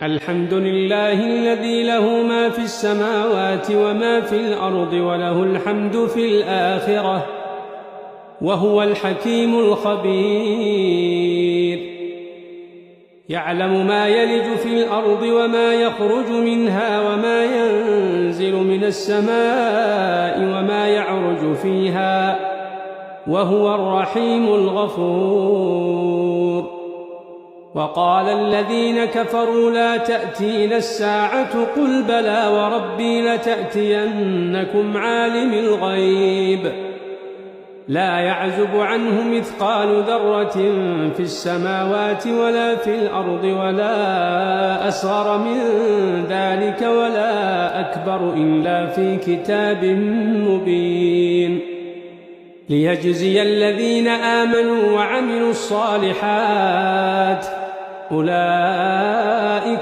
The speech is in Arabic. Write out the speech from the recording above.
الحمد لله الذي له ما في السماوات وما في الأرض وله الحمد في الآخرة وهو الحكيم الخبير. يعلم ما يلج في الأرض وما يخرج منها وما ينزل من السماء وما يعرج فيها وهو الرحيم الغفور. وقال الذين كفروا لا تأتينا الساعة قل بلى وربي لتأتينكم عالم الغيب لا يعزب عنه مثقال ذرة في السماوات ولا في الأرض ولا أصغر من ذلك ولا أكبر إلا في كتاب مبين ليجزي الذين آمنوا وعملوا الصالحات أولئك